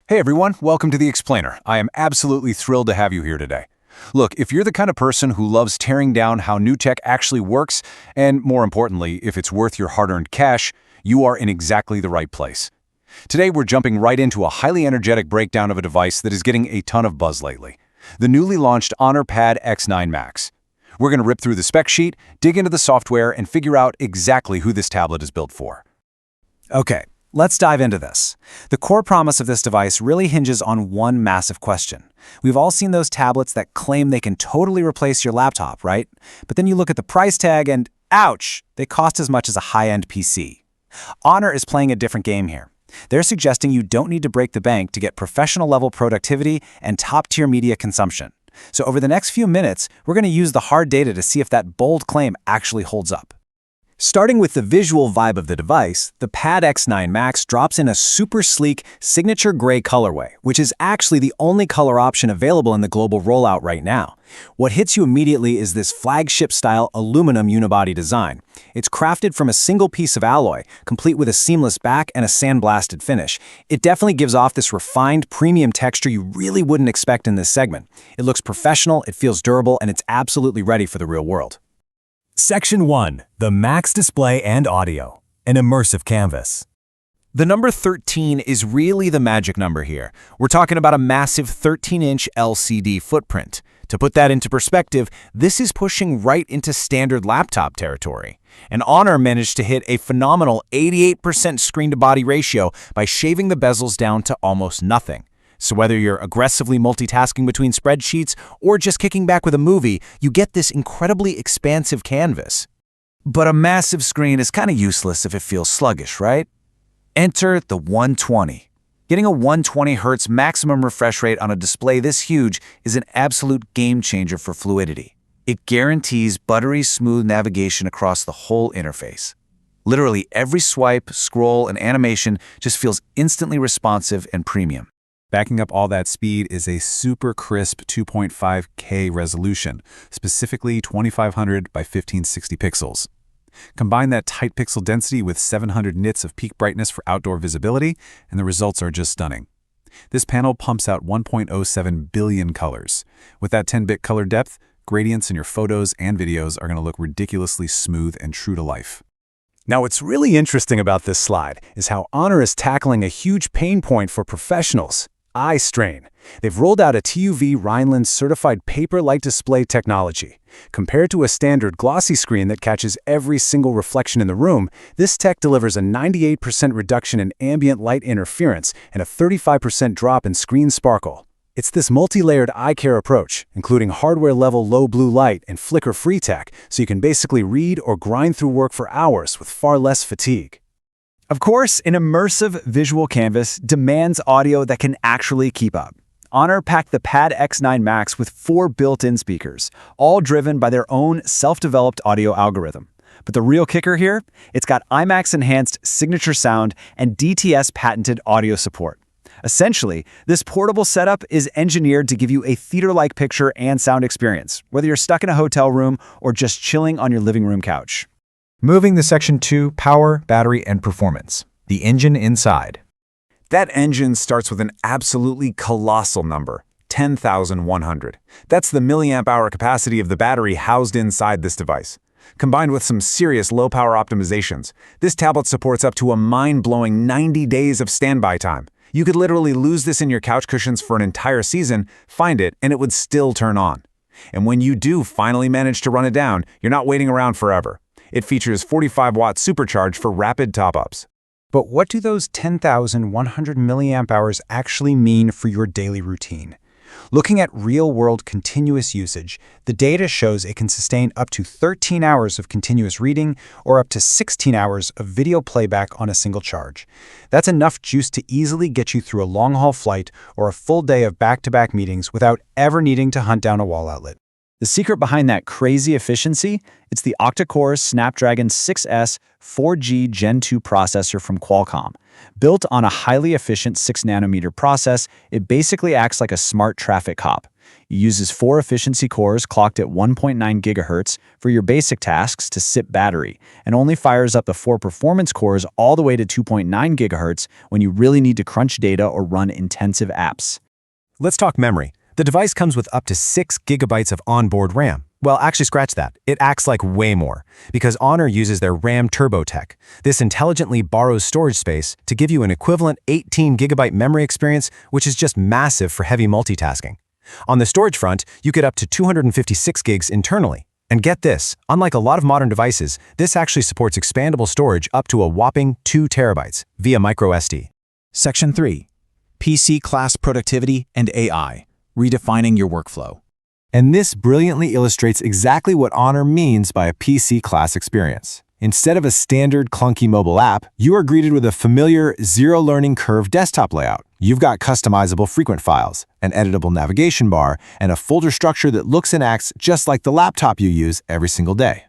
Hey everyone, welcome to The Explainer. I am absolutely thrilled to have you here today. Look, if you're the kind of person who loves tearing down how new tech actually works, and more importantly, if it's worth your hard-earned cash, you are in exactly the right place. Today we're jumping right into a highly energetic breakdown of a device that is getting a ton of buzz lately. The newly launched Honor Pad X9 Max. We're going to rip through the spec sheet, dig into the software, and figure out exactly who this tablet is built for. Okay, let's dive into this. The core promise of this device really hinges on one massive question. We've all seen those tablets that claim they can totally replace your laptop, right? But then you look at the price tag and, ouch, they cost as much as a high-end PC. Honor is playing a different game here. They're suggesting you don't need to break the bank to get professional-level productivity and top-tier media consumption. So over the next few minutes, we're going to use the hard data to see if that bold claim actually holds up. Starting with the visual vibe of the device, the Pad X9 Max drops in a super sleek, signature gray colorway, which is actually the only color option available in the global rollout right now. What hits you immediately is this flagship-style aluminum unibody design. It's crafted from a single piece of alloy, complete with a seamless back and a sandblasted finish. It definitely gives off this refined, premium texture you really wouldn't expect in this segment. It looks professional, it feels durable, and it's absolutely ready for the real world. Section 1. The Max Display and Audio. An immersive canvas. The number 13 is really the magic number here. We're talking about a massive 13-inch LCD footprint. To put that into perspective, this is pushing right into standard laptop territory. And Honor managed to hit a phenomenal 88% screen-to-body ratio by shaving the bezels down to almost nothing. So whether you're aggressively multitasking between spreadsheets or just kicking back with a movie, you get this incredibly expansive canvas. But a massive screen is kind of useless if it feels sluggish, right? Enter the 120. Getting a 120 Hz maximum refresh rate on a display this huge is an absolute game changer for fluidity. It guarantees buttery smooth navigation across the whole interface. Literally every swipe, scroll, and animation just feels instantly responsive and premium. Backing up all that speed is a super crisp 2.5K resolution, specifically 2500 by 1560 pixels. Combine that tight pixel density with 700 nits of peak brightness for outdoor visibility, and the results are just stunning. This panel pumps out 1.07 billion colors. With that 10-bit color depth, gradients in your photos and videos are going to look ridiculously smooth and true to life. Now, what's really interesting about this slide is how Honor is tackling a huge pain point for professionals: eye strain. They've rolled out a TUV Rhineland certified paper-like display technology. Compared to a standard glossy screen that catches every single reflection in the room, this tech delivers a 98% reduction in ambient light interference and a 35% drop in screen sparkle. It's this multi-layered eye care approach, including hardware-level low blue light and flicker-free tech, so you can basically read or grind through work for hours with far less fatigue. Of course, an immersive visual canvas demands audio that can actually keep up. Honor packed the Pad X9 Max with 4 built-in speakers, all driven by their own self-developed audio algorithm. But the real kicker here? It's got IMAX-enhanced signature sound and DTS-patented audio support. Essentially, this portable setup is engineered to give you a theater-like picture and sound experience, whether you're stuck in a hotel room or just chilling on your living room couch. Moving to Section 2, Power, Battery, and Performance. The engine inside. That engine starts with an absolutely colossal number, 10,100. That's the milliamp hour capacity of the battery housed inside this device. Combined with some serious low-power optimizations, this tablet supports up to a mind-blowing 90 days of standby time. You could literally lose this in your couch cushions for an entire season, find it, and it would still turn on. And when you do finally manage to run it down, you're not waiting around forever. It features 45-watt supercharge for rapid top-ups. But what do those 10,100 milliamp hours actually mean for your daily routine? Looking at real-world continuous usage, the data shows it can sustain up to 13 hours of continuous reading or up to 16 hours of video playback on a single charge. That's enough juice to easily get you through a long-haul flight or a full day of back-to-back meetings without ever needing to hunt down a wall outlet. The secret behind that crazy efficiency? It's the octa-core Snapdragon 6S 4G Gen 2 processor from Qualcomm. Built on a highly efficient 6nm process, it basically acts like a smart traffic cop. It uses 4 efficiency cores clocked at 1.9 GHz for your basic tasks to sip battery, and only fires up the 4 performance cores all the way to 2.9 GHz when you really need to crunch data or run intensive apps. Let's talk memory. The device comes with up to 6 GB of onboard RAM. Well, actually scratch that. It acts like way more, because Honor uses their RAM Turbo Tech. This intelligently borrows storage space to give you an equivalent 18 GB memory experience, which is just massive for heavy multitasking. On the storage front, you get up to 256 gigs internally. And get this, unlike a lot of modern devices, this actually supports expandable storage up to a whopping 2 TB via microSD. Section 3. PC Class Productivity and AI. Redefining your workflow. And this brilliantly illustrates exactly what Honor means by a PC class experience. Instead of a standard clunky mobile app, you are greeted with a familiar zero learning curve desktop layout. You've got customizable frequent files, an editable navigation bar, and a folder structure that looks and acts just like the laptop you use every single day.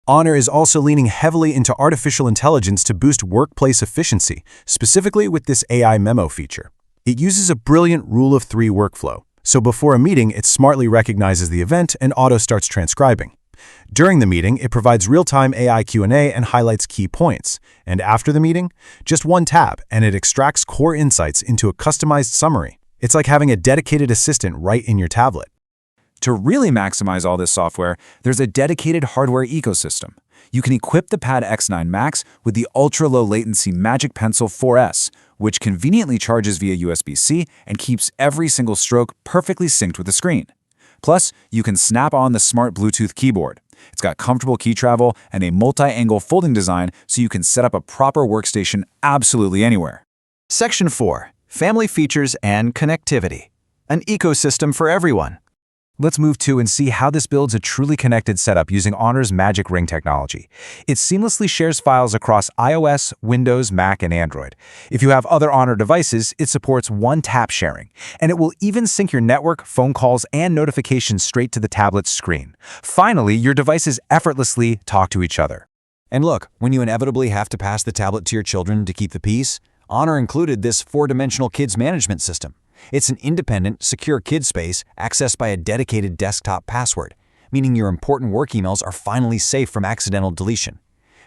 Honor is also leaning heavily into artificial intelligence to boost workplace efficiency, specifically with this AI Memo feature. It uses a brilliant rule of 3 workflow. So before a meeting, it smartly recognizes the event and auto starts transcribing. During the meeting, it provides real-time AI Q&A and highlights key points. And after the meeting, just one tap and it extracts core insights into a customized summary. It's like having a dedicated assistant right in your tablet. To really maximize all this software, there's a dedicated hardware ecosystem. You can equip the Pad X9 Max with the ultra-low latency Magic Pencil 4S, which conveniently charges via USB-C and keeps every single stroke perfectly synced with the screen. Plus, you can snap on the smart Bluetooth keyboard. It's got comfortable key travel and a multi-angle folding design so you can set up a proper workstation absolutely anywhere. Section 4. Family Features and Connectivity. An ecosystem for everyone. Let's move to and see how this builds a truly connected setup using Honor's Magic Ring technology. It seamlessly shares files across iOS, Windows, Mac, and Android. If you have other Honor devices, it supports one-tap sharing, and it will even sync your network, phone calls, and notifications straight to the tablet's screen. Finally, your devices effortlessly talk to each other. And look, when you inevitably have to pass the tablet to your children to keep the peace, Honor included this 4-dimensional kids management system. It's an independent, secure kid space accessed by a dedicated desktop password, meaning your important work emails are finally safe from accidental deletion.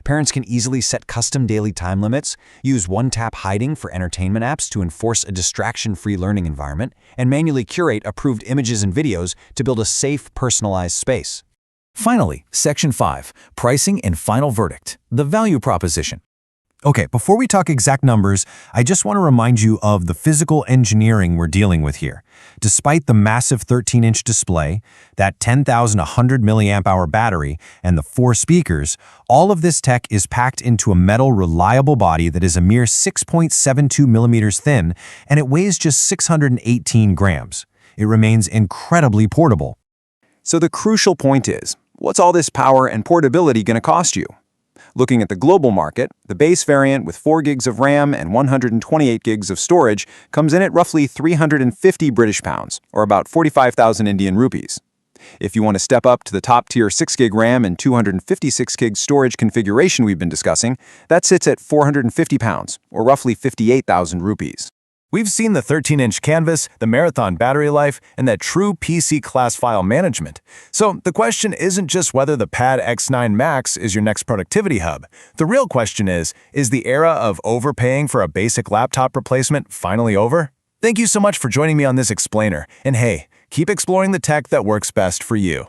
Parents can easily set custom daily time limits, use one-tap hiding for entertainment apps to enforce a distraction-free learning environment, and manually curate approved images and videos to build a safe, personalized space. Finally, Section 5, Pricing and Final Verdict, the value proposition. Okay, before we talk exact numbers, I just want to remind you of the physical engineering we're dealing with here. Despite the massive 13-inch display, that 10,100 mAh battery, and the 4 speakers, all of this tech is packed into a metal reliable body that is a mere 6.72 millimeters thin, and it weighs just 618 grams. It remains incredibly portable. So the crucial point is, what's all this power and portability going to cost you? Looking at the global market, the base variant with 4 gigs of RAM and 128 gigs of storage comes in at roughly 350 British pounds, or about 45,000 Indian rupees. If you want to step up to the top-tier 6 gig RAM and 256 gig storage configuration we've been discussing, that sits at 450 pounds, or roughly 58,000 rupees. We've seen the 13-inch canvas, the marathon battery life, and that true PC-class file management. So the question isn't just whether the Pad X9 Max is your next productivity hub. The real question is the era of overpaying for a basic laptop replacement finally over? Thank you so much for joining me on this explainer. And hey, keep exploring the tech that works best for you.